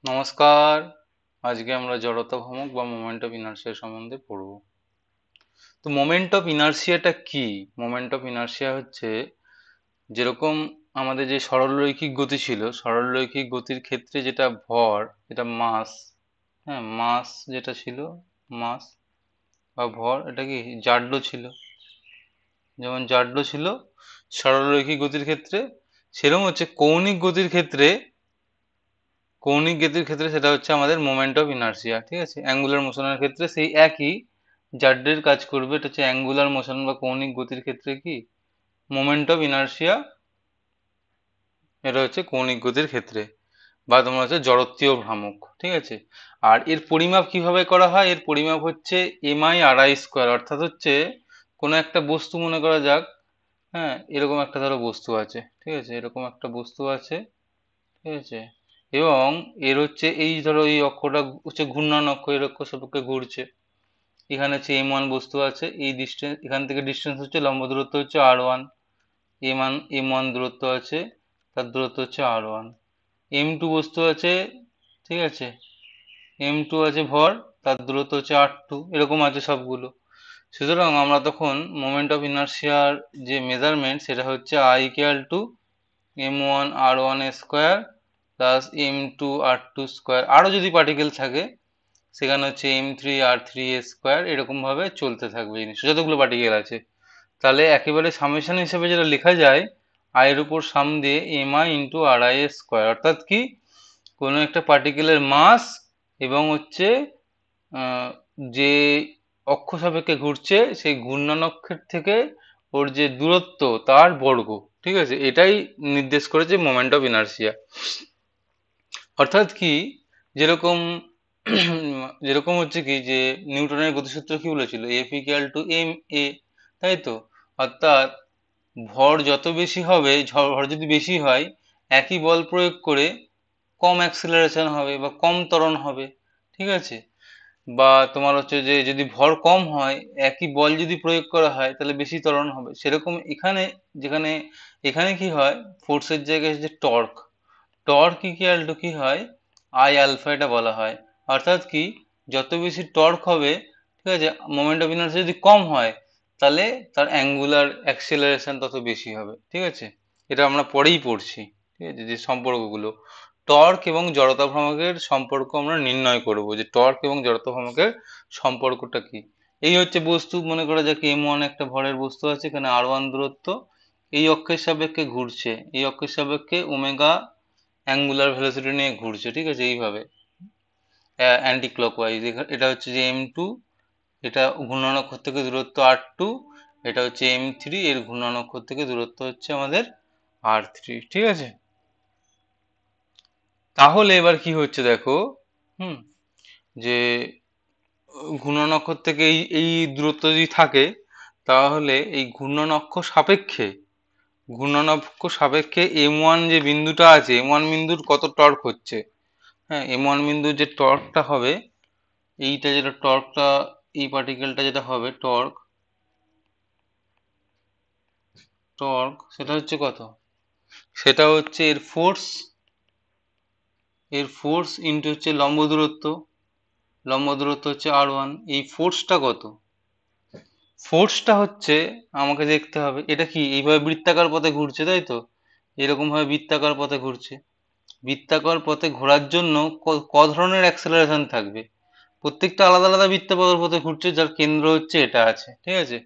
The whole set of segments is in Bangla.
নমস্কার। আজকে আমরা জড়তা ভ্রামক বা মোমেন্ট অফ ইনার্শিয়া সম্বন্ধে পড়ব। তো মোমেন্ট অফ ইনার্শিয়াটা কি? মোমেন্ট অফ ইনার্শিয়া হচ্ছে যেরকম আমাদের যে সরলরৈখিক গতি ছিল, সরলরৈখিক গতির ক্ষেত্রে যেটা ভর, যেটা মাস, হ্যাঁ মাস যেটা ছিল, মাস বা ভর, এটা কি জাড্য ছিল। যেমন জাড্য ছিল সরলরৈখিক গতির ক্ষেত্রে, সেরকম হচ্ছে কৌণিক গতির ক্ষেত্রে সেটা হচ্ছে আমাদের মোমেন্ট অফ ইনার্শিয়া। ঠিক আছে, অ্যাঙ্গুলার মোশনের ক্ষেত্রে সেই একই জাড্ডের কাজ করবে। এটা হচ্ছে অ্যাঙ্গুলার মোশন বা কৌণিক গতির ক্ষেত্রে কি মোমেন্ট অফ ইনার্শিয়া, এটা হচ্ছে কৌণিক গতির ক্ষেত্রে, বা তোমার হচ্ছে জড়ত্বীয় ভ্রামক। ঠিক আছে, আর এর পরিমাপ কিভাবে করা হয়? এর পরিমাপ হচ্ছে এমআই আর আই স্কোয়ার। অর্থাৎ হচ্ছে কোনো একটা বস্তু মনে করা যাক, হ্যাঁ এরকম একটা ধরো বস্তু আছে, ঠিক আছে, এরকম একটা বস্তু আছে, ঠিক আছে, এবং এর হচ্ছে এই ধরো এই অক্ষটা হচ্ছে ঘূর্ণন অক্ষ, এর অক্ষ সাপেক্ষে ঘুরছে। এখানে হচ্ছে M1 বস্তু আছে, এই ডিস্টেন্স, এখান থেকে ডিস্টেন্স হচ্ছে লম্ব দূরত্ব হচ্ছে R1, M1 দূরত্ব আছে, তার দূরত্ব হচ্ছে R1। M2 বস্তু আছে, ঠিক আছে, M2 আছে ভর, তার দূরত্ব হচ্ছে R2, এরকম আছে সবগুলো। সুতরাং আমরা তখন মোমেন্ট অফ ইনার্শিয়ার যে মেজারমেন্ট, সেটা হচ্ছে I equal to M1 R1 square plus M2 R2 square. আরও যদি পার্টিকেল থাকে সেখানে হচ্ছে M3 R3 স্কোয়ার, এরকম ভাবে চলতে থাকবে জিনিসটা, যতগুলো পার্টিকেল আছে। তাহলে একেবারে সামেশন হিসেবে যেটা লেখা যায়, আই এর উপর সাম দিয়ে MI ইন্টু RI স্কোয়ার। অর্থাৎ কি, কোনো একটা পার্টিকেলের মাস এবং হচ্ছে আহ, যে অক্ষ সাপেক্ষে ঘুরছে সেই ঘূর্ণন অক্ষের থেকে ওর যে দূরত্ব তার বর্গ। ঠিক আছে, এটাই নির্দেশ করেছে মোমেন্ট অফ ইনার্শিয়া। অর্থাৎ কি, যেরকম যেরকম হচ্ছে কি যে নিউটনের গতিসূত্র কি বলেছিল, F equal to M A, তাই তো। অর্থাৎ ভর যত বেশি হবে, ভর যদি বেশি হয়, একই বল প্রয়োগ করে কম অ্যাক্সিলারেশন হবে বা কম ত্বরণ হবে। ঠিক আছে, বা তোমার হচ্ছে যে যদি ভর কম হয়, একই বল যদি প্রয়োগ করা হয় তাহলে বেশি ত্বরণ হবে। সেরকম এখানে, যেখানে এখানে কি হয়, ফোর্সের জায়গায় যে টর্ক, টর্ক ইকুয়াল টু কি হয়, আই আলফা, এটা বলা হয়। অর্থাৎ কি, যত বেশি টর্ক হবে, ঠিক আছে, মোমেন্ট অফ ইনার্সিয়া যদি কম হয়, তাহলে তার অ্যাঙ্গুলার অ্যাক্সিলারেশন তত বেশি হবে। ঠিক আছে, এটা আমরা পরেই পড়ছি। ঠিক আছে, যে সম্পর্কগুলো, টর্ক এবং জড়তা ভ্রামকের সম্পর্ক আমরা নির্ণয় করব, যে টর্ক এবং জড়তা ভ্রামকের সম্পর্কটা কি। এই হচ্ছে বস্তু, মনে করা যাক M1 একটা ভরের বস্তু আছে, এখানে R1 দূরত্ব, এই অক্ষের সাপেক্ষে ঘুরছে, এই অক্ষের সাপেক্ষে ওমেগা অ্যাঙ্গুলার ভেলোসিটি নিয়ে ঘুরছে। ঠিক আছে, এইভাবে অ্যান্টি ক্লকওয়াইজ। এটা হচ্ছে যে M2, এটা ঘূর্ণন অক্ষ থেকে দূরত্ব R2, এটা হচ্ছে M3, এর ঘূর্ণন অক্ষ থেকে দূরত্ব হচ্ছে আমাদের R3। ঠিক আছে, তাহলে এবার কি হচ্ছে দেখো, হুম, যে ঘূর্ণন অক্ষ থেকে এই এই দূরত্ব যদি থাকে, তাহলে এই ঘূর্ণন অক্ষ সাপেক্ষে M1 যে বিন্দুটা আছে, M1 বিন্দুর কত টর্ক হচ্ছে। হ্যাঁ, M1 বিন্দুর যে টর্কটা হবে, এইটা যেটা টর্কটা, এই পার্টিকেলটা যেটা হবে টর্ক, টর্ক সেটা হচ্ছে কত, সেটা হচ্ছে এর ফোর্স ইন্টু হচ্ছে লম্ব দূরত্ব হচ্ছে R1। এই ফোর্সটা কত, ফোর্সটা হচ্ছে, আমাকে দেখতে হবে এটা কি এইভাবে বৃত্তাকার পথে ঘুরছে, তাই তো, এরকম ভাবে বৃত্তাকার পথে ঘুরছে। বৃত্তাকার পথে ঘোরার জন্য ক ধরনের অ্যাক্সেলারেশন থাকবে, প্রত্যেকটা আলাদা আলাদা বৃত্তাকার পথে ঘুরছে, যার কেন্দ্র হচ্ছে এটা আছে। ঠিক আছে,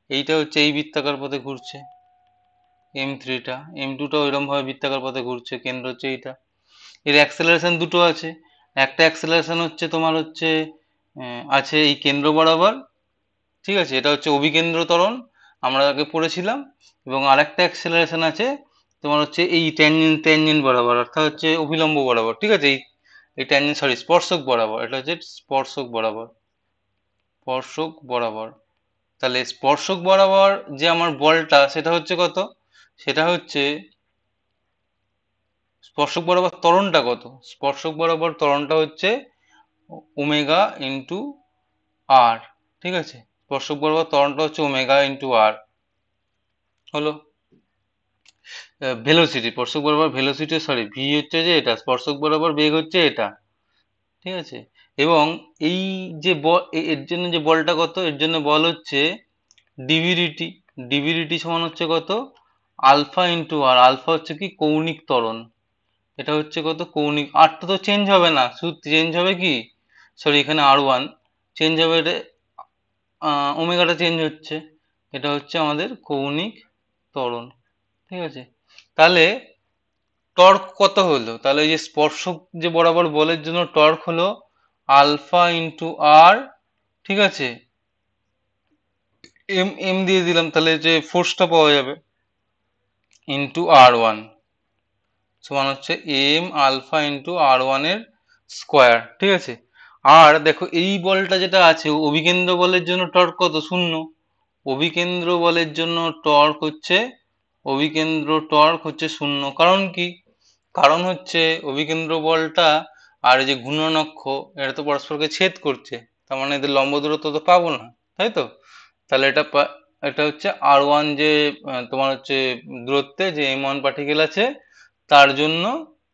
এইটা হচ্ছে এই বৃত্তাকার পথে ঘুরছে M3টা, M2টাও এরকম ভাবে বৃত্তাকার পথে ঘুরছে, কেন্দ্র হচ্ছে এইটা। এর অ্যাক্সেলারেশন দুটো আছে, একটা অ্যাক্সেলারেশন হচ্ছে তোমার হচ্ছে আছে এই কেন্দ্র বরাবর, ঠিক আছে, এটা হচ্ছে অভিকেন্দ্র ত্বরণ, আমরা আগে পড়েছিলাম। এবং আরেকটা অ্যাক্সেলারেশন আছে তোমার হচ্ছে এই ট্যানজেন্ট বরাবর, অর্থাৎ হচ্ছে অভিলম্ব বরাবর। ঠিক আছে, এই ট্যানজেন্ট, সরি, স্পর্শক বরাবর, এটা হচ্ছে স্পর্শক বরাবর। তাহলে স্পর্শক বরাবর যে আমার বলটা, সেটা হচ্ছে কত, সেটা হচ্ছে স্পর্শক বরাবর ত্বরণটা কত, স্পর্শক বরাবর ত্বরণটা হচ্ছে ওমেগা ইন্টু আর। ঠিক আছে, স্পর্শক বরাবর ত্বরণটা হচ্ছে ওমেগা ইন্টু আর। হলো ভেলোসিটি, স্পর্শক বরাবর ভেলোসিটি, সরি ভি হচ্ছে যে এটা, স্পর্শক বরাবর বেগ হচ্ছে এটা। ঠিক আছে। এবং এই যে এর জন্য যে বলটা কত, এর জন্য বল হচ্ছে ডিভিডিটি। ডিভিডিটি সমান হচ্ছে কত, আলফা ইন্টু আর। আলফা হচ্ছে কি কৌণিক ত্বরণ, এটা হচ্ছে কত কৌণিক। আরটা তো চেঞ্জ হবে না, শুধু চেঞ্জ হবে কি, সরি এখানে R1 চেঞ্জ হবে, এটা ওমেগাটা চেঞ্জ হচ্ছে, এটা হচ্ছে আমাদের কৌণিক ত্বরণ। ঠিক আছে, তাহলে টর্ক কত হলো, তাহলে এই যে স্পর্শক যে বরাবর বলের জন্য টর্ক হলো আলফা ইন্টু আর, ঠিক আছে, এম এম দিয়ে দিলাম, তাহলে যে ফোর্সটা পাওয়া যাবে ইন্টু R1 সমান হচ্ছে এম আলফা ইন্টু R1 এর স্কোয়ার। ঠিক আছে, আর দেখো এই বলটা যেটা আছে অভিকেন্দ্র বলের জন্য টর্ক কত, শূন্য। অভিকেন্দ্র বলের জন্য টর্ক হচ্ছে, অভিকেন্দ্র টর্ক হচ্ছে শূন্য। কারণ কি, কারণ হচ্ছে অভিকেন্দ্র বলটা আর এই যে ঘূর্ণন অক্ষ এটা তো পরস্পরকে ছেদ করছে, তার মানে এদের লম্ব দূরত্ব তো পাবো না, তাই তো। তাহলে এটা হচ্ছে R1 যে তোমার হচ্ছে দূরত্বে যে M1 পার্টিকেল আছে, তার জন্য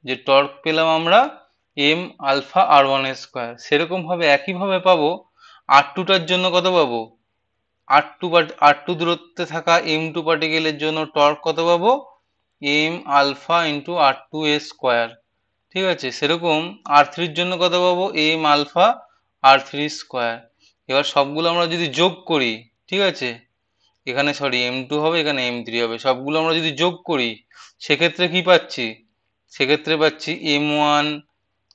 যে টর্ক পেলাম আমরা এম আলফা R1 এর স্কোয়ার। সেরকম ভাবে একইভাবে পাবো R2টার জন্য কত পাবো, আর টু দূরত্বে থাকা M2 পার্টিকেলের জন্য টর্ক কত পাবো, এম আলফা ইন্টু R2 এর স্কোয়ার। ঠিক আছে, সেরকম R3-র জন্য কত পাবো, এম আলফা R3 স্কোয়ার। এবার সবগুলো আমরা যদি যোগ করি, ঠিক আছে, এখানে সরি M2 হবে, এখানে M3 হবে, সবগুলো আমরা যদি যোগ করি সেক্ষেত্রে কি পাচ্ছি, সেক্ষেত্রে পাচ্ছি M1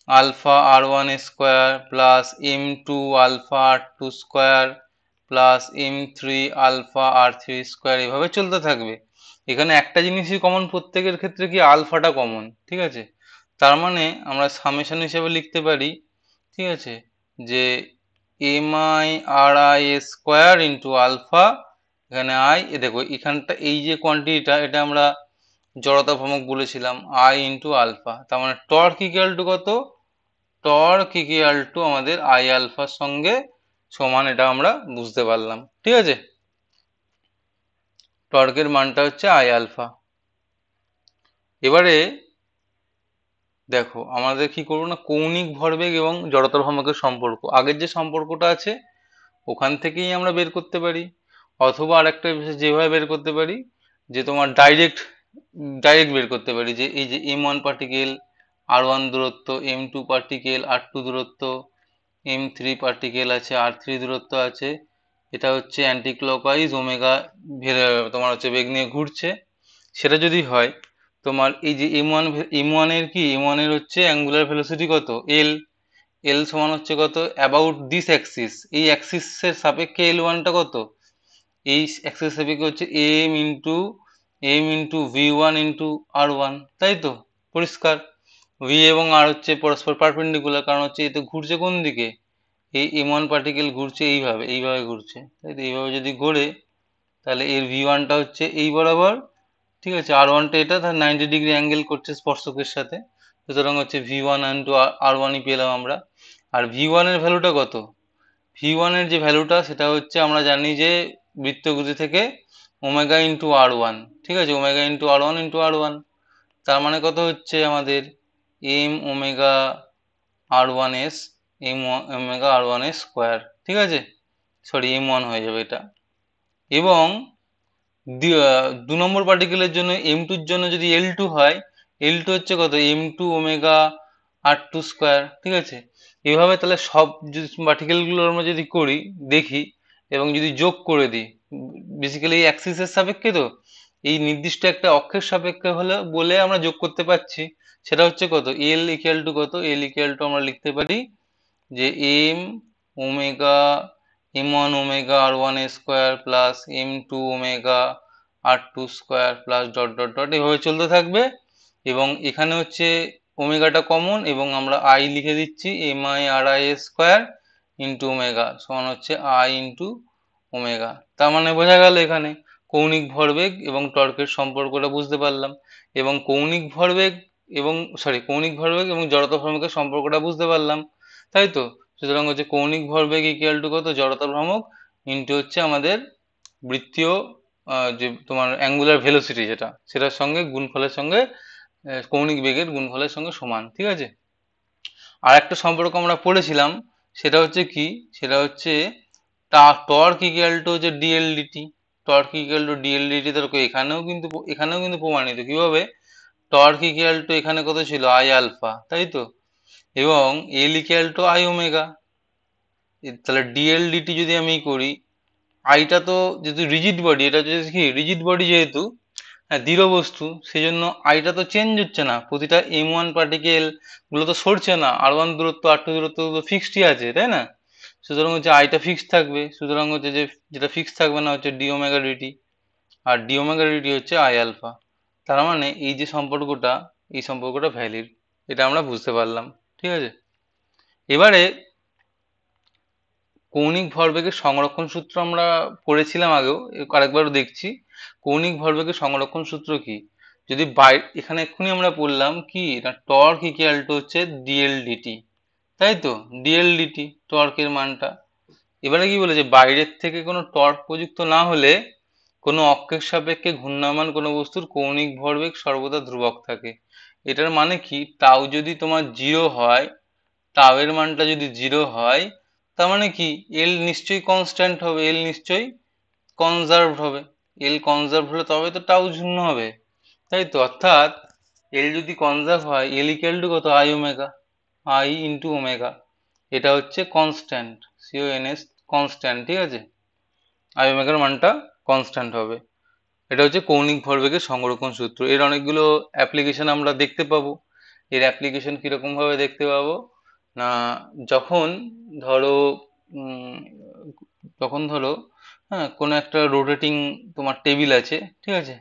alpha R1 square plus M2 alpha R2 square plus M3 alpha R3 square, এভাবে চলতে থাকবে। এখানে একটা জিনিসই কমন, প্রত্যেকের ক্ষেত্রে কি আলফাটা কমন। ঠিক আছে, তার মানে আমরা সামেশন হিসেবে লিখতে পারি, ঠিক আছে, যে M I R I square into alpha, এখানে আই, দেখো এখানটা এই যে কোয়ান্টিটিটা এটা আমরা জড়তা ভ্রামক বলেছিলাম, আই ইন্টু আলফা, তার মানে টর্ক ইকুয়াল টু কত, টর্ক ইকুয়াল টু আমাদের আই আলফার সঙ্গে সমান, এটা আমরা বুঝতে পারলাম। ঠিক আছে, টর্কের মানটা হচ্ছে আই আলফা। এবারে দেখো আমাদের কি করবো না, কৌণিক ভরবেগ এবং জড়তা ভ্রামকের সম্পর্ক, আগের যে সম্পর্কটা আছে ওখান থেকেই আমরা বের করতে পারি, অথবা আরেকটা যেভাবে বের করতে পারি, যে তোমার ডাইরেক্ট ডাইরেক্ট বের করতে পারি, যে এই যে M1 পার্টিকেল R1 দূরত্ব, M2 পার্টিকেল R2 দূরত্ব, M3 পার্টিকেল আছে R3 দূরত্ব আছে, এটা হচ্ছে অ্যান্টি ক্লকওয়াইজ ওমেগা তোমার হচ্ছে বেগ নিয়ে ঘুরছে। সেটা যদি হয় তোমার এই যে M1 এর কি, M1 এর হচ্ছে অ্যাঙ্গুলার ভেলোসিটি কত, এল। এল সমান হচ্ছে কত, অ্যাবাউট দিস অ্যাক্সিস, এই অ্যাক্সিসের সাপেক্ষে L1 টা কত, এই অ্যাক্সিস সাপেক্ষে হচ্ছে M into V1 into R1, তাই তো, পরিষ্কার। ভি এবং আর হচ্ছে পরস্পর পারপেন্ডিকুলার, কারণ হচ্ছে এ তো ঘুরছে কোন দিকে, এই M1 পার্টিকেল ঘুরছে এইভাবে, এইভাবে ঘুরছে, তাই তো। এইভাবে যদি ঘোরে তাহলে এর V1টা হচ্ছে এই বরাবর, ঠিক আছে, R1টা এটা তার 90 ডিগ্রি অ্যাঙ্গেল করছে স্পর্শকের সাথে, সুতরাং হচ্ছে V1 ইন্টু R1ই পেলাম আমরা। আর V1 এর ভ্যালুটা কত, V1 এর যে ভ্যালুটা সেটা হচ্ছে আমরা জানি যে বৃত্তগতি থেকে ওমেগা ইন্টু R1, ঠিক আছে, omega into R1 into R1, তার মানে কত হচ্ছে আমাদের M omega R1 S, M omega R1 S square. ঠিক আছে, সরি M1 হয়ে যাবে এটা। এবং 2 নম্বর পার্টিকেলের জন্য M2-র জন্য যদি L2 হয়, L2 হচ্ছে কত, M2 ওমেগা R2 স্কোয়ার। ঠিক আছে, এভাবে তাহলে সব যদি পার্টিকেলগুলো আমরা যদি করি দেখি এবং যদি যোগ করে দিই, বেসিক্যালি এই অ্যাক্সিসের সাপেক্ষে তো, এই নির্দিষ্ট একটা অক্ষের সাপেক্ষে হলে বলে আমরা যোগ করতে পারছি, সেটা হচ্ছে কত, এল ইকুয়াল টু কত, এল ইকুয়াল টু আমরা লিখতে পারি যে M omega M1 omega R1 square plus M2 omega R2 square plus dot dot dot, এভাবে চলতে থাকবে। এবং এখানে হচ্ছে ওমেগাটা কমন এবং আমরা আই লিখে দিচ্ছি, M I R I square into omega সমান হচ্ছে আই ইন্টু ওমেগা। তার মানে বোঝা গেল এখানে কৌণিক ভরবেগ এবং টর্কের সম্পর্কটা বুঝতে পারলাম, এবং কৌণিক ভরবেগ এবং জড়তা ভ্রামকের সম্পর্কটা বুঝতে পারলাম, তাই তো। সুতরাং হচ্ছে কৌণিক ভরবেগ ইকুয়াল টু কত, জড়তা ভ্রামক ইন্টু হচ্ছে আমাদের বৃত্তীয় যে তোমার অ্যাঙ্গুলার ভেলোসিটি যেটা, সেটার সঙ্গে গুণফলের সঙ্গে কৌণিক বেগের গুণফলের সঙ্গে সমান। ঠিক আছে, আর একটা সম্পর্ক আমরা পড়েছিলাম, সেটা হচ্ছে কি, সেটা হচ্ছে টর্ক ইকুয়াল টু যে ডিএলডিটি, টর্ক ইকুয়াল টু ডিএলডিটি। দেখো এখানেও কিন্তু প্রমাণিত কিভাবে, টর্ক ইকুয়াল টু এখানে কত ছিল, আই আলফা, তাই তো, এবং L equal to I omega. তাহলে ডিএলডিটি যদি আমি করি, আইটা তো যেহেতু রিজিড বডি, এটা হচ্ছে কি রিজিড বডি যেহেতু, হ্যাঁ দৃঢ় বস্তু, সেই জন্য আইটা তো চেঞ্জ হচ্ছে না, প্রতিটা M1 পার্টিকেল গুলো তো সরছে না, R1 দূরত্ব R2 দূরত্ব তো ফিক্সডই আছে, তাই না? সুতরাং হচ্ছে আইটা ফিক্সড থাকবে, সুতরাং হচ্ছে যে যেটা ফিক্সড থাকবে না হচ্ছে ডি ওমেগা ডিটি, আর ডি ওমেগা ডিটি হচ্ছে আই আলফা। তার মানে এই যে সম্পর্কটা, এই সম্পর্কটা ভ্যালিড, এটা আমরা বুঝতে পারলাম। ঠিক আছে, এবারে কৌণিক ভরবেগের সংরক্ষণ সূত্র আমরা পড়েছিলাম আগেও, আরেকবারও দেখছি। কৌণিক ভরবেগের সংরক্ষণ সূত্র কি, যদি এখানে এক্ষুনি আমরা পড়লাম কি না, টর্ক ইকুয়াল টু হচ্ছে ডিএল ডিটি, তাই তো, ডিএল ডিটি টর্কের মানটা। এবারে কি বলেছে, বাইরের থেকে কোনো টর্ক প্রযুক্ত না হলে কোনো অক্ষের সাপেক্ষে ঘূর্ণায়মান কোনো বস্তুর কৌণিক ভরবেগ সর্বদা ধ্রুবক থাকে। এটার মানে কি, টাউ যদি তোমার জিরো হয়, টাউ এর মানটা যদি জিরো হয়, তার মানে কি এল নিশ্চয়ই কনস্ট্যান্ট হবে, এল নিশ্চয়ই কনজার্ভড হবে। এল কনজার্ভ হলে তবে তো টাউ শূন্য হবে, তাই তো। অর্থাৎ এল যদি কনজার্ভ হয়, এল ইকুয়াল টু কত, I omega, I into omega, এটা হচ্ছে কনস্ট্যান্ট, CONS কনস্ট্যান্ট, ঠিক আছে, আই ওমেগার মানটা কনস্ট্যান্ট হবে। এটা হচ্ছে কৌণিক ভরবেগের সংরক্ষণ সূত্র। এর অনেকগুলো অ্যাপ্লিকেশন আমরা দেখতে পাবো। এর অ্যাপ্লিকেশন কিরকম ভাবে দেখতে পাবো না, যখন ধরো উম, যখন ধরো, হ্যাঁ কোনো একটা রোটেটিং তোমার টেবিল আছে, ঠিক আছে,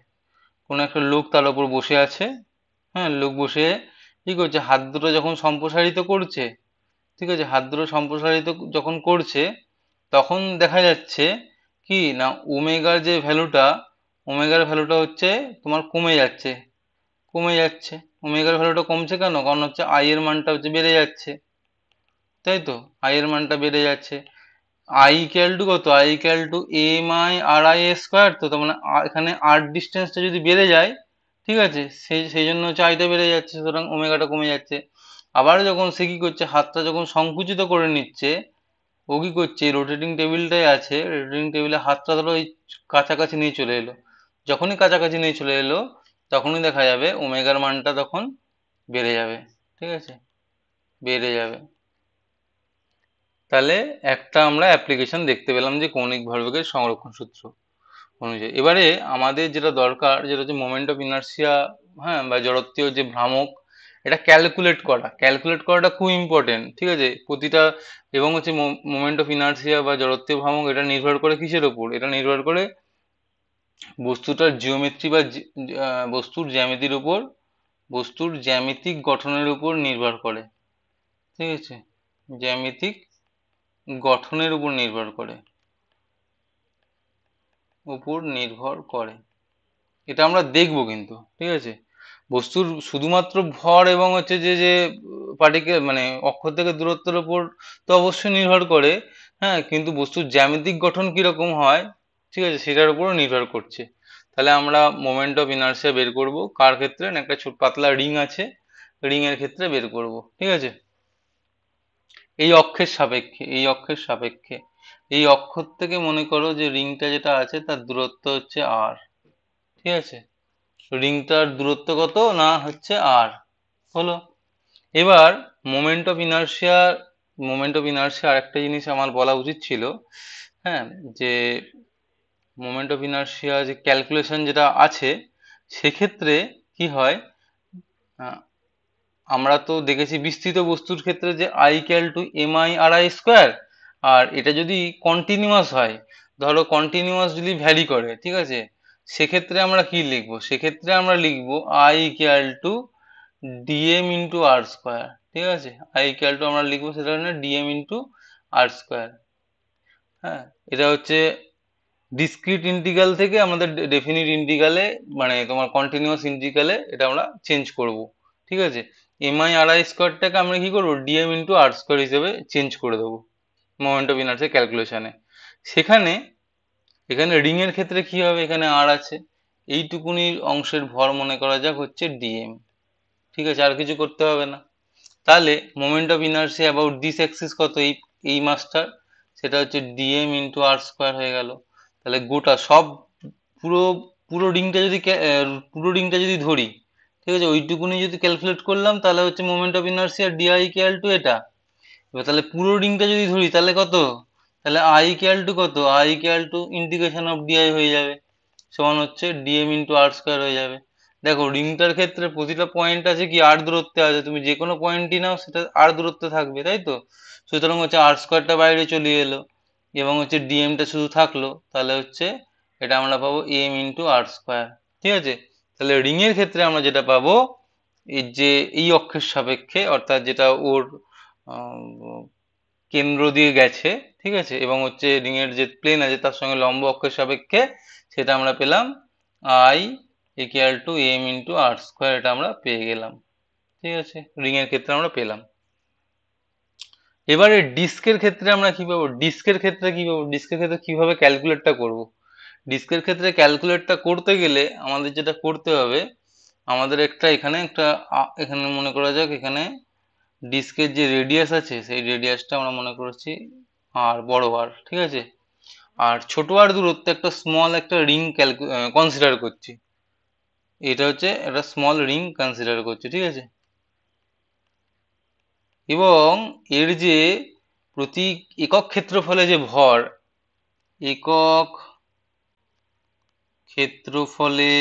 কোনো একটা লোক তার উপর বসে আছে, হ্যাঁ লোক বসে কি করছে, হাত দুটো যখন সম্প্রসারিত করছে, ঠিক আছে, হাত দুটো সম্প্রসারিত যখন করছে, তখন দেখা যাচ্ছে কি না, ওমেগার ভ্যালুটা হচ্ছে তোমার কমে যাচ্ছে, কমে যাচ্ছে। ওমেগার ভ্যালুটা কমছে কেন, কারণ হচ্ছে আই এর মানটা হচ্ছে বেড়ে যাচ্ছে, তাই তো, আই এর মানটা বেড়ে যাচ্ছে। আই ইকুয়াল টু কত, I equal to M I R I square, তো তার মানে এখানে আর ডিস্টেন্সটা যদি বেড়ে যায়, ঠিক আছে, সেই জন্য হচ্ছে আইটা বেড়ে যাচ্ছে, সুতরাং ওমেগাটা কমে যাচ্ছে। আবার যখন সে কি করছে, হাতটা যখন সংকুচিত করে নিচ্ছে, ও কি করছে, রোটেটিং টেবিলটাই আছে, রোটেটিং টেবিলে হাতটা ধরো এই কাছাকাছি নিয়ে চলে এলো, যখনই কাছাকাছি নিয়ে চলে এলো, তখনই দেখা যাবে ওমেগার মানটা তখন বেড়ে যাবে, ঠিক আছে, বেড়ে যাবে। তাহলে একটা আমরা অ্যাপ্লিকেশন দেখতে পেলাম যে কৌণিক ভরবেগের সংরক্ষণ সূত্র অনুযায়ী। এবারে আমাদের যেটা দরকার, যেটা হচ্ছে মোমেন্ট অফ ইনার্সিয়া, হ্যাঁ, বা জড়ত্বীয় যে ভ্রামক, এটা ক্যালকুলেট করাটা খুব ইম্পর্টেন্ট, ঠিক আছে, প্রতিটা। এবং হচ্ছে মোমেন্ট অফ ইনার্সিয়া বা জড়ত্বীয় ভ্রামক, এটা নির্ভর করে কিসের ওপর, এটা নির্ভর করে বস্তুটার জিওমেট্রি বা বস্তুর জ্যামিতির উপর, বস্তুর জ্যামিতিক গঠনের উপর নির্ভর করে, ঠিক আছে, জ্যামিতিক গঠনের উপর নির্ভর করে। এটা আমরা দেখবো কিন্তু, ঠিক আছে, বস্তুর শুধুমাত্র ভর এবং হচ্ছে যে যে পার্টিকেল মানে অক্ষ থেকে দূরত্বের উপর তো অবশ্যই নির্ভর করে, হ্যাঁ, কিন্তু বস্তুর জ্যামিতিক গঠন কিরকম হয়, ঠিক আছে, সেটার উপরও নির্ভর করছে। তাহলে আমরা মোমেন্ট অফ ইনার্সিয়া বের করব কার ক্ষেত্রে না, একটা ছোট পাতলা রিং আছে, রিং এর ক্ষেত্রে বের করব, ঠিক আছে, এই অক্ষের সাপেক্ষে এই অক্ষ থেকে মনে করো যে রিংটা যেটা আছে তার দূরত্ব হচ্ছে আর, ঠিক আছে, রিংটার দূরত্ব কত না হচ্ছে আর, হলো। এবার মোমেন্ট অফ ইনার্শিয়া আরেকটা জিনিস আমার বলা উচিত ছিল, হ্যাঁ, যে মোমেন্ট অফ ইনার্শিয়া যে ক্যালকুলেশন যেটা আছে, সেক্ষেত্রে কি হয়, আহ, আমরা তো দেখেছি বিস্তৃত বস্তুর ক্ষেত্রে যে I equal to M I R I square, আর এটা যদি কন্টিনিউয়াস হয়, ধরো কন্টিনিউয়াস যদি ভ্যারি করে, ঠিক আছে, সেক্ষেত্রে আমরা কি লিখবো, সেক্ষেত্রে আমরা লিখবো I equal to DM into R square, ঠিক আছে, আই ইকুয়াল টু আমরা লিখবো সেটা হচ্ছে ডিএম ইন্টু আর স্কোয়ার। হ্যাঁ, এটা হচ্ছে ডিসক্রিট ইন্টিগ্রাল থেকে আমাদের ডেফিনিট ইন্টিগ্রালে, মানে তোমার কন্টিনিউয়াস ইন্টিগ্রালে এটা আমরা চেঞ্জ করব, ঠিক আছে, এমআই আর আই স্কোয়ারটাকে আমরা কি করবো, ডিএম ইন্টু আর স্কোয়ার হিসেবে চেঞ্জ করে দেবো মোমেন্ট অফ ইনার্সিয়া ক্যালকুলেশনে। সেখানে এখানে রিং এর ক্ষেত্রে কি হবে, এখানে আর আছে, এইটুকুনি অংশের ভর মনে করা যাক হচ্ছে ডিএম, ঠিক আছে, আর কিছু করতে হবে না। তাহলে moment of inertia about this Axis কত, এই মাসটার, সেটা হচ্ছে ডিএম ইন্টু আর স্কোয়ার হয়ে গেল। তাহলে গোটা সব পুরো পুরো রিংটা যদি পুরো রিংটা যদি ধরি, ঠিক আছে, ওইটুকুনি যদি ক্যালকুলেট করলাম তাহলে হচ্ছে moment of inertia DI equal to এটা। এবার তাহলে পুরো রিংটা যদি ধরি তাহলে কত, তাহলে আই ইকুয়াল টু কত, I equal to integration of DI হয়ে যাবে, সমান হচ্ছে ডিএম ইন্টু আর স্কোয়ার হয়ে যাবে। দেখো রিংটার ক্ষেত্রে প্রতিটা পয়েন্ট আছে কি আর দূরত্বে আছে, তুমি যে কোনো পয়েন্টই নাও সেটা আর দূরত্বে থাকবে, তাই তো। সুতরাং হচ্ছে আর স্কোয়ারটা বাইরে চলে এলো এবং হচ্ছে ডিএমটা শুধু থাকলো, তাহলে হচ্ছে এটা আমরা পাবো এম ইন্টু আর স্কোয়ার। ঠিক আছে, তাহলে রিং এর ক্ষেত্রে আমরা যেটা পাবো, এই যে এই অক্ষের সাপেক্ষে অর্থাৎ যেটা ওর কেন্দ্র দিয়ে গেছে, ঠিক আছে, এবং হচ্ছে রিং এর যে প্লেন আছে তার সঙ্গে লম্ব অক্ষের সাপেক্ষে, সেটা আমরা পেলাম I equal to M into R square, এটা আমরা পেয়ে গেলাম। ঠিক আছে, রিং এর ক্ষেত্রে আমরা পেলাম। এবারে ডিস্কের ক্ষেত্রে আমরা কি পাবো, ডিস্কের ক্ষেত্রে কি পাবো, ডিস্কের ক্ষেত্রে কিভাবে ক্যালকুলেটটা করব। ডিস্কের ক্ষেত্রে ক্যালকুলেটটা করতে গেলে আমাদের যেটা করতে হবে, আমাদের এখানে মনে করা যাক, এখানে ডিস্কের যে রেডিয়াস আছে সেই রেডিয়াসটা আমরা মনে করেছি আর, বড় আর, ঠিক আছে, আর ছোট আর দূরত্বে একটা স্মল একটা রিং কনসিডার করছি, এটা হচ্ছে একটা স্মল রিং কনসিডার করছি, ঠিক আছে। এবং এর যে প্রতি একক ক্ষেত্রফলে যে ভর, একক ক্ষেত্রফলে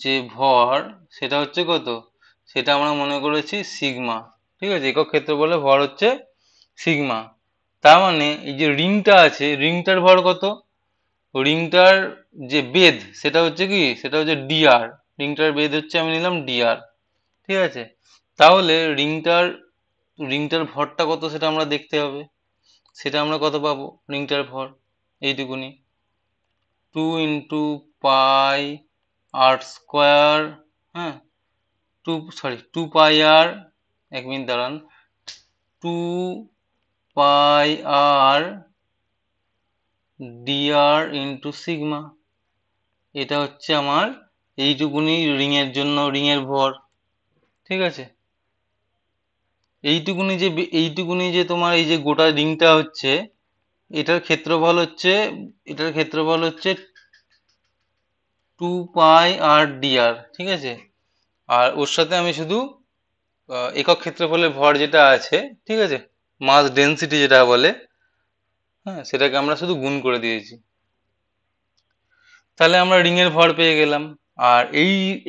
যে ভর, সেটা হচ্ছে কত, সেটা আমরা মনে করেছি সিগমা। ঠিক আছে, একক ক্ষেত্রফলে ভর হচ্ছে সিগমা। তার মানে এই যে রিংটা আছে, রিংটার ভর কত, রিংটার যে বেধ সেটা হচ্ছে কি, সেটা হচ্ছে ডিআর, রিংটার বেধ হচ্ছে আমি নিলাম ডিআর। ঠিক আছে, তাহলে রিংটার ভরটা কত সেটা আমরা দেখতে হবে, সেটা আমরা কত পাবো, রিংটার ভর এইটুকুনি, 2 × পাই আর স্কোয়ার, হ্যাঁ, 2 পাই আর, 1 মিনিট দাঁড়ান, 2 পাই আর ডিআর ইন্টু সিগমা, এটা হচ্ছে আমার এইটুকুনি রিং এর জন্য রিং এর ভর। ঠিক আছে, এইটুকুনি যে তোমার এই যে গোটা রিংটা হচ্ছে, এটার ক্ষেত্রফল হচ্ছে, এটার ক্ষেত্রফল হচ্ছে 2 পাই আর ডিআর। ঠিক আছে, আর ওর সাথে আমি শুধু একক ক্ষেত্রফলের ভর যেটা আছে, ঠিক আছে, মাস ডেনসিটি যেটা বলে, হ্যাঁ, সেটাকে আমরা শুধু গুণ করে দিয়েছি, তাহলে আমরা রিং এর ভর পেয়ে গেলাম। আর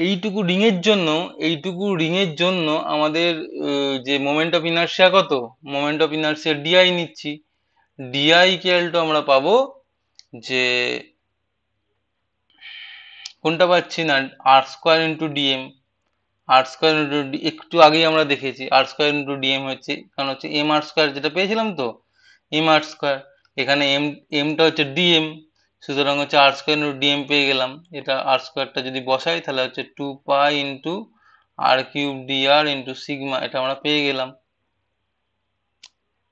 এইটুকু রিং এর জন্য আমাদের যে মোমেন্ট অফ ইনার্সিয়া কত, মোমেন্ট অফ ইনার্সিয়া ডিআই নিচ্ছি, ডিআই ইকুয়াল টু আমরা পাবো যে কোনটা পাচ্ছি না, আর স্কোয়ার ইন্টু ডিএম, আর স্কোয়ার ইন্টু একটু আগেই আমরা দেখেছি আর স্কোয়ার ইন্টু ডিএম হচ্ছে, কারণ হচ্ছে এম আর স্কোয়ার যেটা পেয়েছিলাম তো, এম আর স্কোয়ার, এখানে এমটা হচ্ছে ডিএম, সুতরাং হচ্ছে আর স্কোয়ার ইন্টু ডিএম পেয়ে গেলাম। এটা আর স্কোয়ারটা যদি বসাই তাহলে হচ্ছে 2 পাই ইন্টু আর কিউব ডিআর ইন্টু সিগমা, এটা আমরা পেয়ে গেলাম,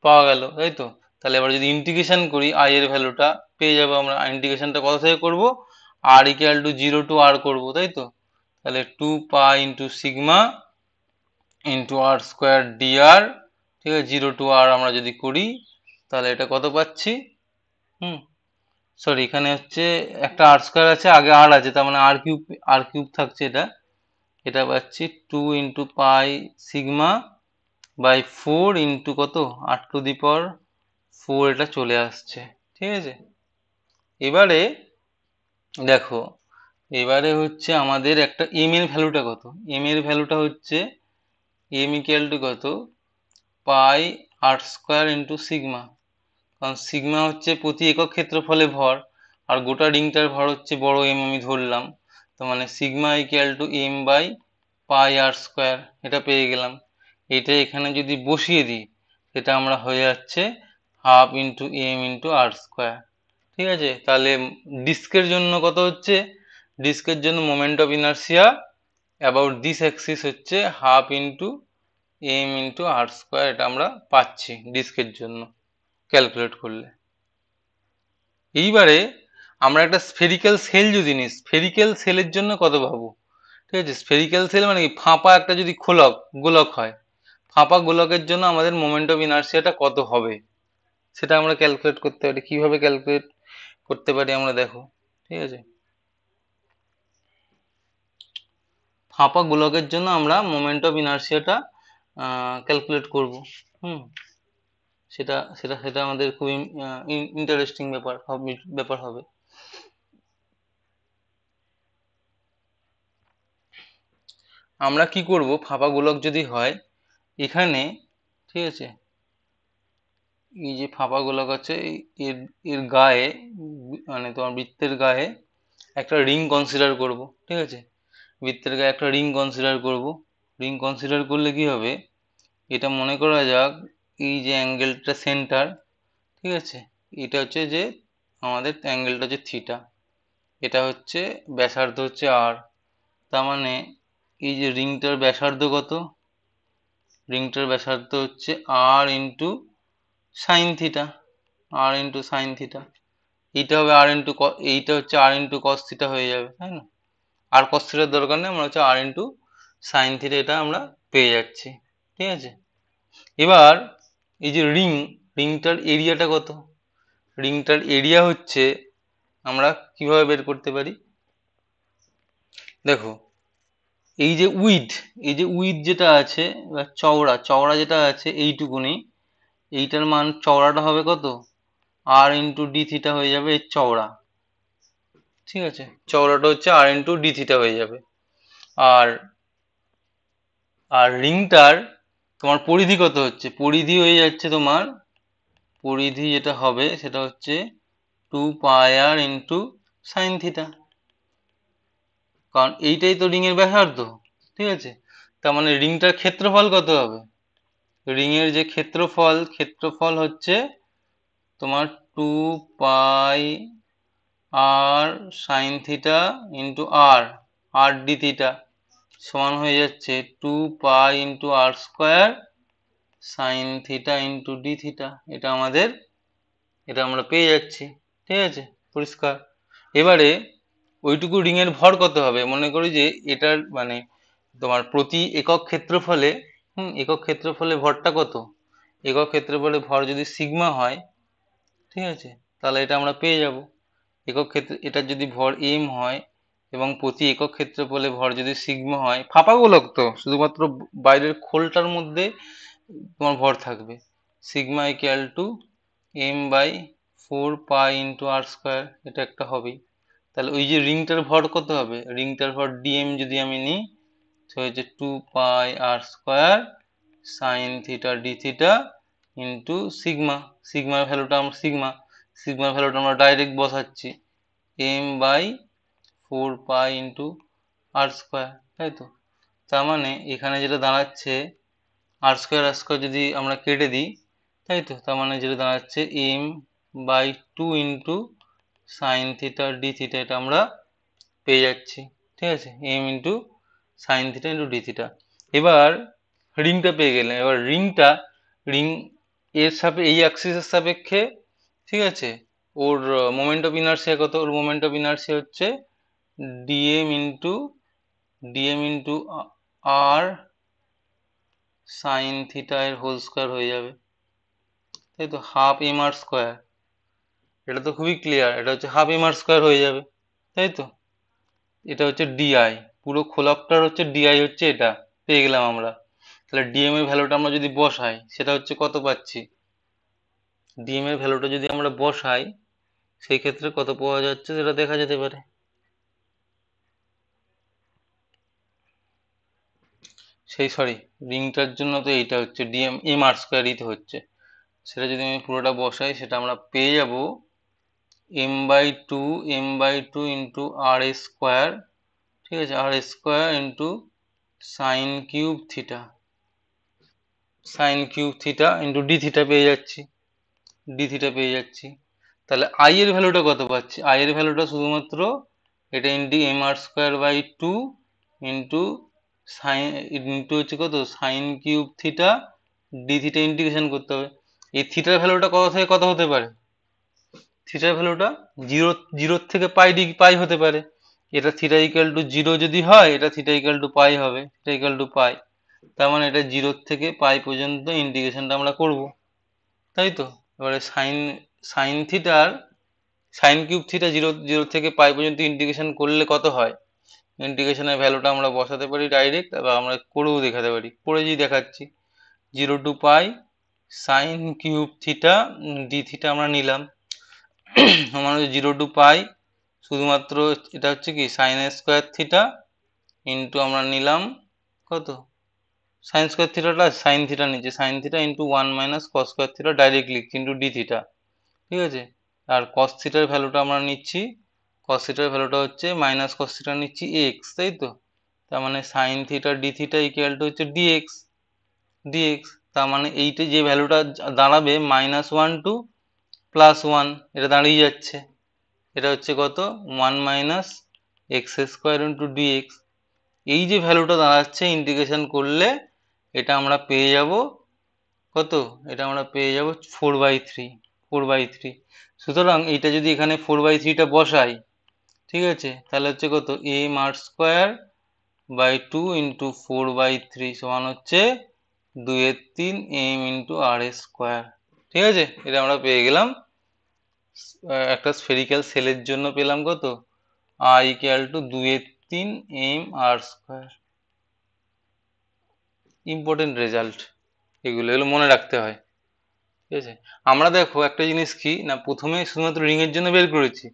পাওয়া গেল, তাই তো। তাহলে এবার যদি ইন্টিগ্রেশন করি আই এর ভ্যালুটা পেয়ে যাবো আমরা, ইন্টিগ্রেশনটা কত থেকে করব, আর ইকুয়াল টু 0 টু আর করবো, তাই তো। তাহলে 2 pi into sigma into R square DR, ঠিক আছে, 0 টু আর আমরা যদি করি তাহলে এটা কত পাচ্ছি, সরি এখানে হচ্ছে একটা আর স্কোয়ার আছে, আগে আর আছে, তার মানে আর কিউব থাকছে, এটা এটা পাচ্ছি 2 × পাই সিগমা বাই 4 ইন্টু কত, 8⁴ এটা চলে আসছে। ঠিক আছে, এবারে দেখো, এবারে হচ্ছে আমাদের একটা এম এর ভ্যালুটা কত, এম এর ভ্যালুটা হচ্ছে এম ইকুয়াল টু কত, পাই আর স্কোয়ার ইন্টু সিগমা, কারণ সিগমা হচ্ছে প্রতি একক ক্ষেত্রফলে ভর, আর গোটা রিংটার ভর হচ্ছে বড় এম আমি ধরলাম, তো মানে sigma equal to M by pi R square, এটা পেয়ে গেলাম। এটা এখানে যদি বসিয়ে দিই সেটা আমরা হয়ে যাচ্ছে half into M into R square. ঠিক আছে, তাহলে ডিস্কের জন্য কত হচ্ছে, ডিস্কের জন্য moment of inertia about this Axis হচ্ছে half into M into R square, এটা আমরা পাচ্ছি ডিস্কের জন্য ক্যালকুলেট করলে। এইবারে আমরা একটা স্ফেরিক্যাল সেল যদি নিই, স্ফেরিক্যাল সেলের জন্য কত পাবো। ঠিক আছে, স্ফেরিক্যাল সেল মানে কি, ফাঁপা একটা যদি গোলক হয়, ফাঁপা গোলকের জন্য আমাদের মোমেন্ট অফ ইনার্সিয়াটা কত হবে সেটা আমরা ক্যালকুলেট করতে পারি। কিভাবে ক্যালকুলেট করতে পারি আমরা দেখো, ঠিক আছে। ফাঁপা গোলকের জন্য আমরা মোমেন্ট অফ ইনার্সিয়াটা ক্যালকুলেট করব। সেটা সেটা সেটা আমাদের খুবই ইন্টারেস্টিং ব্যাপার হবে। আমরা কি করব, ফাঁপা গোলক যদি হয় এখানে, ঠিক আছে, এই যে ফাঁপা গোলক আছে এর এর গায়ে মানে তোমার বৃত্তের গায়ে একটা রিং কনসিডার করব, ঠিক আছে। বৃত্তের গায়ে একটা রিং কনসিডার করব। রিং কনসিডার করলে কি হবে, এটা মনে করা যাক এই যে অ্যাঙ্গেলটা সেন্টার, ঠিক আছে, এটা হচ্ছে যে আমাদের অ্যাঙ্গেলটা হচ্ছে থিটা, এটা হচ্ছে ব্যাসার্ধ হচ্ছে আর। তার মানে এই যে রিংটার ব্যাসার্ধ কত, রিংটার ব্যাসার্ধ হচ্ছে আর ইন্টু সাইন থিটা, আর ইন্টু সাইন থিটা। এইটা হবে আর ইন্টু, এইটা হচ্ছে আর ইন্টু কস থিটা হয়ে যাবে, তাই না। আর কস থিটার দরকার নেই, আমরা হচ্ছে আর ইন্টু সাইন থিটা এটা আমরা পেয়ে যাচ্ছি, ঠিক আছে। এবার এই যে রিংটার এরিয়াটা কত, রিংটার এরিয়া হচ্ছে আমরা কিভাবে বের করতে পারি, দেখো এই যে উইডথ, এই যে উইডথ যেটা আছে বা চওড়া, চওড়া যেটা আছে এইটুকুনি, এইটার মান চওড়াটা হবে কত, আর ইন্টু ডি থিটা হয়ে যাবে এর চওড়া, ঠিক আছে। চওড়াটা হচ্ছে আর ইন্টু ডি থিটা হয়ে যাবে। আর আর রিংটার তোমার পরিধি কত হচ্ছে, পরিধি হয়ে যাচ্ছে তোমার, পরিধি যেটা হবে সেটা হচ্ছে 2 পাই আর ইন্টু সাইন থিটা, কারণ এইটাই তো রিং এর ব্যাসার্ধ, ঠিক আছে। তার মানে রিংটার ক্ষেত্রফল কত হবে, রিং এর যে ক্ষেত্রফল হচ্ছে তোমার 2 pi R sine theta into R, R D theta সমান হয়ে যাচ্ছে 2 pi into R square sine theta into D theta. এটা আমাদের, এটা আমরা পেয়ে যাচ্ছি, ঠিক আছে, পরিষ্কার। এবারে ওইটুকু রিং এর ভর কত হবে, মনে করি যে এটার মানে তোমার প্রতি একক ক্ষেত্রফলে, একক ক্ষেত্রফলে ভরটা কত, একক ক্ষেত্রফলে ভর যদি সিগমা হয়, ঠিক আছে, তাহলে এটা আমরা পেয়ে যাব। একক ক্ষেত্রে এটার যদি ভর এম হয় এবং প্রতি একক ক্ষেত্রফলে ভর যদি সিগমা হয়, ফাঁপা গোলক তো শুধুমাত্র বাইরের খোলটার মধ্যে তোমার ভর থাকবে, sigma equal to M by 4 pi into R square, এটা একটা হবেই। তাহলে ওই যে রিংটার ভর কত হবে, রিংটার ভর ডিএম যদি আমি নিই তো হচ্ছে 2 pi R square sine theta D theta into sigma, সিগমার ভ্যালুটা আমরা সিগমার ভ্যালুটা আমরা ডাইরেক্ট বসাচ্ছি M by 4 pi into R square, তাই তো। তার মানে এখানে যেটা দাঁড়াচ্ছে আর স্কোয়ার যদি আমরা কেটে দিই, তাই তো, তার মানে যেটা দাঁড়াচ্ছে M by 2 into sine theta D theta, এটা আমরা পেয়ে যাচ্ছি, ঠিক আছে, M into sine theta into D theta. এবার রিংটা পেয়ে গেলেন, এবার রিং এর এই অ্যাক্সিসের সাপেক্ষে, ঠিক আছে, ওর মোমেন্ট অফ ইনার্সিয়া কত, ওর মোমেন্ট অফ ইনার্সিয়া হচ্ছে ডিএম ইন্টু আর সাইন থিটা এর হোল স্কোয়ার হয়ে যাবে, তাই তো, হাফ এম আর স্কোয়ার। এটা তো খুবই ক্লিয়ার, এটা হচ্ছে হাফ এম আর স্কোয়ার হয়ে যাবে, তাই তো। এটা হচ্ছে ডিআই, পুরো খোলকটার হচ্ছে ডিআই হচ্ছে এটা, পেয়ে গেলাম আমরা। তাহলে ডিএম এর ভ্যালুটা আমরা যদি বসাই সেটা হচ্ছে কত পাচ্ছি, ডিএম এর ভ্যালুটা যদি আমরা বসাই সেই ক্ষেত্রে কত পাওয়া যাচ্ছে সেটা দেখা যেতে পারে। সরি, রিংটার জন্য তো এইটা হচ্ছে ডিএম এম আর স্কোয়ারই তো হচ্ছে, সেটা যদি আমি পুরোটা বসাই সেটা আমরা পেয়ে যাব M by two into R square, ঠিক আছে, R square into sine cube theta into D theta পেয়ে যাচ্ছি। তাহলে আই এর ভ্যালুটা কত পাচ্ছি, আই এর ভ্যালুটা শুধুমাত্র এটা into M R square by 2 into sine into হচ্ছে কত sine cube theta D theta integration করতে হবে। এই থিটার ভ্যালুটা কত থেকে কত হতে পারে, থিটার ভ্যালুটা জিরোর থেকে পাই হতে পারে। এটা থিটা ইকুয়াল টু 0 যদি হয়, এটা থিটা ইকুয়াল টু পাই হবে, থিটা ইকুয়াল টু পাই। তার মানে এটা 0 থেকে পাই পর্যন্ত ইন্টিগ্রেশনটা আমরা করব, তাই তো। এবারে সাইন থিটার সাইন কিউব থিটা 0 থেকে পাই পর্যন্ত ইন্টিগ্রেশন করলে কত হয়, ইন্টিগ্রেশনের ভ্যালুটা আমরা বসাতে পারি ডাইরেক্ট, বা আমরা করেও দেখাতে পারি, করে যদি দেখাচ্ছি। 0 to pi sine cube theta D theta আমরা নিলাম, সমান হচ্ছে 0 টু পাই, শুধুমাত্র এটা হচ্ছে কি সাইন স্কোয়ার থিটা ইন্টু আমরা নিলাম কত সাইন স্কোয়ার থিটাটা সাইন থিটা নিচে sign theta into 1 minus cos square theta direct লিখছি ইন্টু ডি থিটা, ঠিক আছে। আর কস থিটার ভ্যালুটা আমরা নিচ্ছি, কস থিটার ভ্যালুটা হচ্ছে মাইনাস কস থিটা নিচ্ছি এক্স, তাই তো। তার মানে sign theta D theta equal to হচ্ছে ডিএক্স, ডিএক্স। তার মানে এইটা যে ভ্যালুটা দাঁড়াবে -1 টু +1, এটা দাঁড়িয়ে যাচ্ছে, এটা হচ্ছে কত 1 minus X square into DX. এই যে ভ্যালুটা দাঁড়াচ্ছে ইন্টিগ্রেশন করলে এটা আমরা পেয়ে যাব কত, এটা আমরা পেয়ে যাব 4/3, 4/3। সুতরাং এইটা যদি এখানে 4/3টা বসাই, ঠিক আছে, তাহলে হচ্ছে কত M R square by 2 into 4/3 সমান হচ্ছে 2/3 এম ইন্টু আর স্কোয়ার, ঠিক আছে। এটা আমরা পেয়ে গেলাম একটা স্ফেরিক্যাল সেলের জন্য পেলাম কত I equal to 2/3 M R square. Important result, এগুলো মনে রাখতে হয়, ঠিক আছে। আমরা দেখো একটা জিনিস কি না, প্রথমে শুধুমাত্র রিং এর জন্য বের করেছি,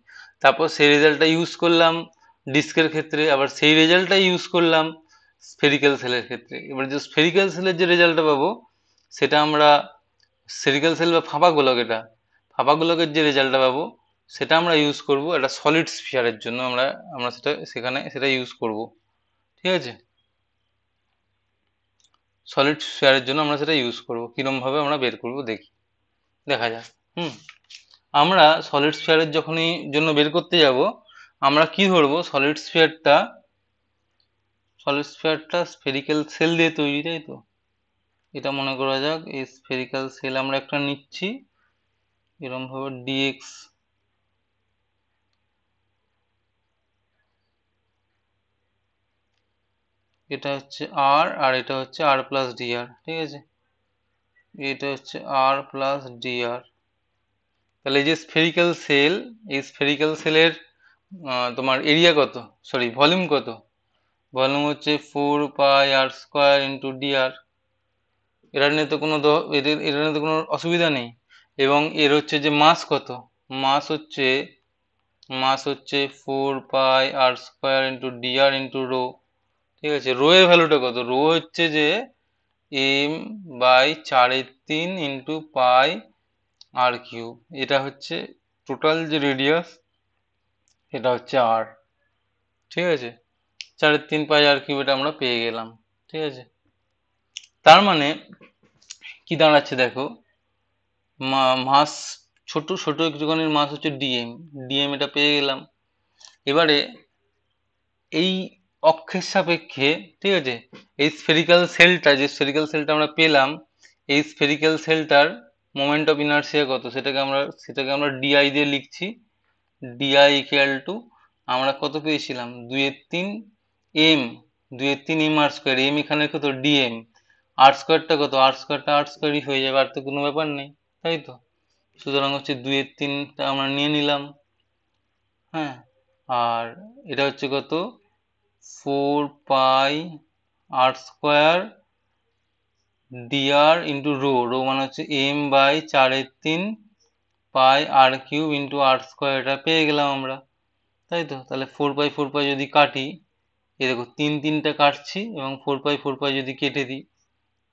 তারপর সেই রেজাল্টটা ইউজ করলাম ডিস্কের ক্ষেত্রে, আবার সেই রেজাল্টটাই ইউজ করলাম স্ফেরিক্যাল সেলের ক্ষেত্রে। এবার যে স্ফেরিক্যাল সেলের যে রেজাল্টটা পাবো সেটা আমরা স্ফেরিক্যাল সেল বা ফাঁপা গোলক, এটা ফাঁপা গোলকের যে রেজাল্টটা পাবো সেটা আমরা ইউজ করব একটা সলিড স্ফিয়ারের জন্য, আমরা আমরা সেটা ইউজ করব, ঠিক আছে। সলিড স্ফিয়ারের জন্য আমরা সেটা ইউজ করব, কিরম ভাবে আমরা বের করব দেখি, দেখা যাক। আমরা সলিড স্ফিয়ারের যখনই জন্য বের করতে যাব, আমরা কি ধরবো, সলিড স্ফিয়ারটা স্ফেরিক্যাল সেল দিয়ে তৈরি, তাই তো। এটা মনে করা যাক এই স্ফেরিক্যাল সেল আমরা একটা নিচ্ছি, এরকম ভাবে ডিএক্স, এটা হচ্ছে আর, আর এটা হচ্ছে আর প্লাস ডিআর, ঠিক আছে। এটা হচ্ছে আর প্লাস ডিআর। তাহলে এই যে স্ফেরিক্যাল সেল, এই স্ফেরিক্যাল সেলের তোমার এরিয়া কত, সরি ভলিউম কত, ভলিউম হচ্ছে 4 পাই r² ইন্টু ডিআর। এটা নিয়ে তো কোনো এটা নিয়ে তো কোনো অসুবিধা নেই। এবং এর হচ্ছে যে মাস কত, মাস হচ্ছে 4 pi r² into DR into rho, ঠিক আছে। রো এর ভ্যালুটা কত, রো হচ্ছে যে m/4/3 ইন্টু পাই আর কিউব, এটা হচ্ছে টোটাল যে রেডিয়াস, এটা হচ্ছে আর, ঠিক আছে। 3/4 পাই আর কিউব এটা আমরা পেয়ে গেলাম, ঠিক আছে। তার মানে কি দাঁড়াচ্ছে দেখো, মাস ছোট ছোট একটুখানির মাস হচ্ছে ডিএম, ডিএম এটা পেয়ে গেলাম। এবারে এই অক্ষের সাপেক্ষে, ঠিক আছে, এই স্ফেরিক্যাল সেলটা, যে স্ফেরিক্যাল সেলটা আমরা পেলাম, এই স্ফেরিক্যাল সেলটার মোমেন্ট অফ ইনার্সিয়া কত, সেটাকে আমরা ডিআই দিয়ে লিখছি। ডিআই ইকুয়াল টু আমরা কত পেয়েছিলাম 2/3 M, 2/3 M R square, M এখানে কত ডিএম, আর স্কোয়ারটা কত, আর স্কোয়ারটা আর স্কোয়ারই হয়ে যাবে, আর তো কোনো ব্যাপার নেই, তাই তো। সুতরাং হচ্ছে 2/3টা আমরা নিয়ে নিলাম, হ্যাঁ। আর এটা হচ্ছে কত 4 pi r² DR into rho, rho মানে হচ্ছে m/4/3 pi R cube into R square, এটা পেয়ে গেলাম আমরা, তাই তো। তাহলে 4 পাই যদি কাটি, এই দেখো 3 কাটছি, এবং 4 পাই যদি কেটে দিই,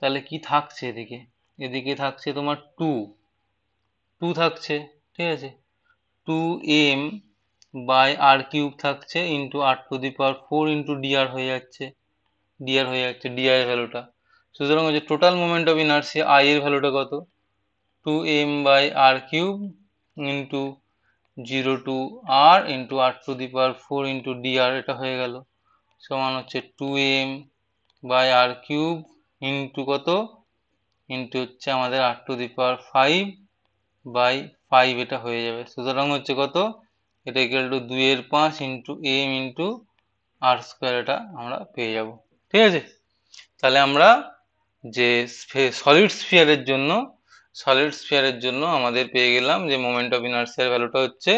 তাহলে কি থাকছে এদিকে, এদিকে থাকছে তোমার 2 থাকছে, ঠিক আছে। 2m/r³ থাকছে ইন্টু r⁴ ইন্টু ডিআর হয়ে যাচ্ছে, ডিআর এর ভ্যালুটা। সুতরাং হচ্ছে total moment of inertia I এর ভ্যালুটা কত, 2m/r³ into 0 to r into r⁴ into DR, এটা হয়ে গেল, সমান হচ্ছে 2m/r³ ইন্টু কত, ইন্টু হচ্ছে আমাদের r⁵/5, এটা হয়ে যাবে। সুতরাং হচ্ছে কত, এটা equal to 2/5 into M into R square, এটা আমরা পেয়ে যাব, ঠিক আছে। তাহলে আমরা যে সলিড স্ফিয়ারের জন্য আমাদের পেয়ে গেলাম যে মোমেন্ট অফ ইনার্সিয়ার ভ্যালুটা হচ্ছে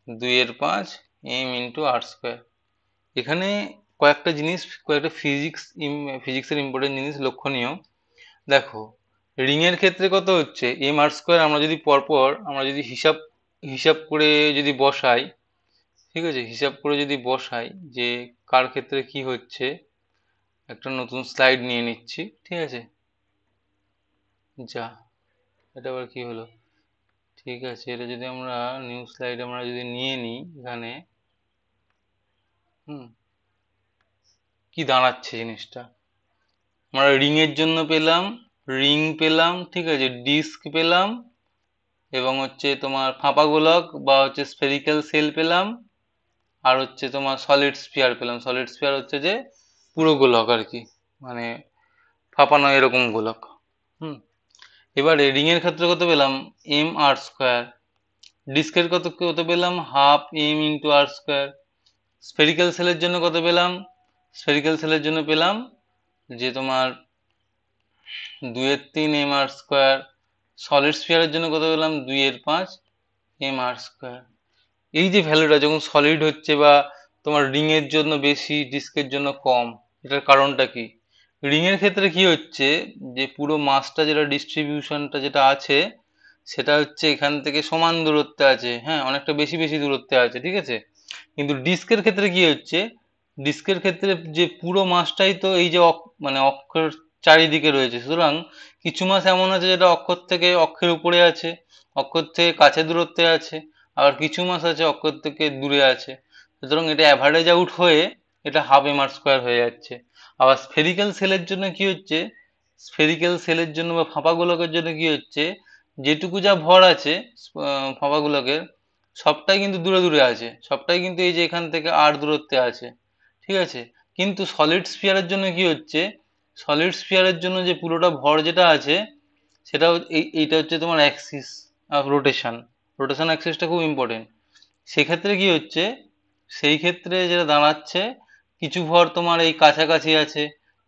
2/5 m/r²। এখানে কয়েকটা ফিজিক্সের ইম্পর্টেন্ট জিনিস লক্ষণীয়। দেখো, রিং এর ক্ষেত্রে কত হচ্ছে mr²। আমরা যদি হিসাব করে যদি বসাই, ঠিক আছে, হিসাব করে যদি বসাই যে কার ক্ষেত্রে কি হচ্ছে, একটা নতুন স্লাইড নিয়ে নিচ্ছি, ঠিক আছে। যা, এটা আবার কি হলো? ঠিক আছে, এটা যদি আমরা নিউ স্লাইড আমরা যদি নিয়ে নিই এখানে, হুম, কি দাঁড়াচ্ছে জিনিসটা, আমরা রিং পেলাম, ঠিক আছে, ডিস্ক পেলাম, এবং হচ্ছে তোমার ফাঁপা গোলক বা হচ্ছে স্ফেরিক্যাল সেল পেলাম, আর হচ্ছে তোমার সলিড স্ফিয়ার পেলাম। সলিড স্ফিয়ার হচ্ছে যে পুরো গোলক আর কি, মানে ফাঁপানো এরকম গোলক। হুম, এবারে রিং এর ক্ষেত্রে কত পেলাম? mr²। ডিস্কের কত পেলাম? 12 m/r²। স্ফেরিক্যাল সেলের জন্য কত পেলাম? স্ফেরিক্যাল সেলের জন্য পেলাম যে তোমার 2/3 mr²। সলিড স্ফিয়ারের জন্য কত পেলাম? 2/5 mr²। এই যে ভ্যালুটা যখন সলিড হচ্ছে বা তোমার রিং এর জন্য বেশি, ডিস্কের জন্য কম, এটার কারণটা কি? রিং এর ক্ষেত্রে কি হচ্ছে যে পুরো মাসটা ডিস্ট্রিবিউশনটা যেটা আছে সেটা হচ্ছে এখান থেকে সমান দূরত্বে আছে, হ্যাঁ, অনেকটা বেশি বেশি দূরত্বে আছে, ঠিক আছে। কিন্তু ডিস্কের ক্ষেত্রে কি হচ্ছে, ডিস্কের ক্ষেত্রে যে পুরো মাসটাই তো এই যে মানে অক্ষের চারিদিকে রয়েছে, সুতরাং কিছু মাস এমন আছে যেটা অক্ষের উপরে আছে, অক্ষর থেকে কাছে দূরত্বে আছে, আবার কিছু মাস আছে অক্ষর থেকে দূরে আছে। সুতরাং এটা অ্যাভারেজ আউট হয়ে এটা 1/2 mr² হয়ে যাচ্ছে। আবার স্ফেরিক্যাল সেলের জন্য বা ফাঁপা গোলকের জন্য কি হচ্ছে, যেটুকু যা ভর আছে ফাঁপা গোলকের, সবটাই কিন্তু দূরে দূরে আছে, সবটাই কিন্তু এই যে এখান থেকে আর দূরত্বে আছে, ঠিক আছে। কিন্তু সলিড স্ফিয়ারের জন্য যে পুরোটা ভর যেটা আছে সেটা এইটা হচ্ছে তোমার অ্যাক্সিস অফ রোটেশন অ্যাক্সিসটা খুব ইম্পর্টেন্ট। সেক্ষেত্রে কি হচ্ছে, সেই ক্ষেত্রে যেটা দাঁড়াচ্ছে, কিছু ভর তোমার এই কাছাকাছি আছে,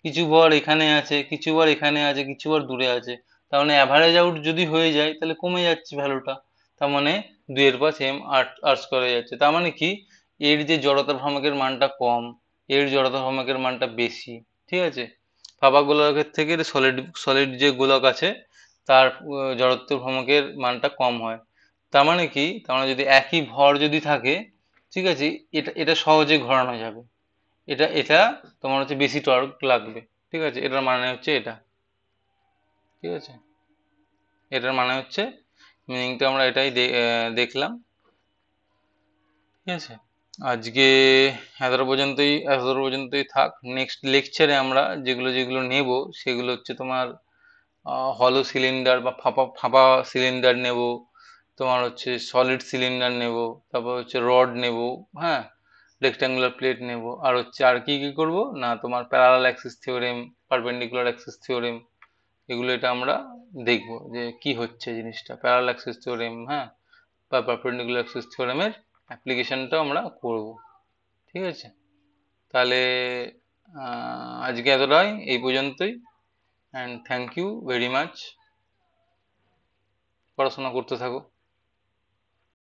কিছু ভর এখানে আছে, কিছু ভর এখানে আছে, কিছু ভর দূরে আছে। তার মানে অ্যাভারেজ আউট যদি হয়ে যায় তাহলে কমে যাচ্ছে ভ্যালুটা। তার মানে 2/5 m/r² হয়ে যাচ্ছে। তার মানে কি, এর যে জড়তা ভ্রামকের মানটা কম, এর জড়তা ভ্রামকের মানটা বেশি, ঠিক আছে। ফাঁপা গোলকের থেকে সলিড সলিড যে গোলক আছে তার জড়ত্ব ভ্রামকের মানটা কম হয়। তার মানে কি, তার মানে যদি একই ভর যদি থাকে, ঠিক আছে, এটা এটা সহজে ঘোরানো যাবে। এটা এটা তোমার হচ্ছে বেশি টর্ক লাগবে, ঠিক আছে। এটার মানে হচ্ছে এটা, ঠিক আছে। এটার মানে হচ্ছে, মিনিংটা আমরা এটাই দেখলাম, ঠিক আছে। আজকে এতটা পর্যন্তই থাক। নেক্সট লেকচারে আমরা যেগুলো যেগুলো নেব সেগুলো হচ্ছে তোমার হলো সিলিন্ডার বা ফাঁপা ফাঁপা সিলিন্ডার নেব, তোমার হচ্ছে সলিড সিলিন্ডার নেব, তারপর হচ্ছে রড নেব, হ্যাঁ, রেক্ট্যাঙ্গুলার প্লেট নেব, আর হচ্ছে আর কি কি করব না, তোমার parallel Axis theorem, perpendicular Axis theorem, এগুলো এটা আমরা দেখব যে কি হচ্ছে জিনিসটা, প্যারালাল অ্যাক্সিস থিওরেম, হ্যাঁ, বা পারপেন্ডিকুলার অ্যাক্সিস থিওরেমের অ্যাপ্লিকেশনটাও আমরা করব, ঠিক আছে। তাহলে আজকে এতটাই, এই পর্যন্তই। And thank you very much. পড়াশোনা করতে থাকো।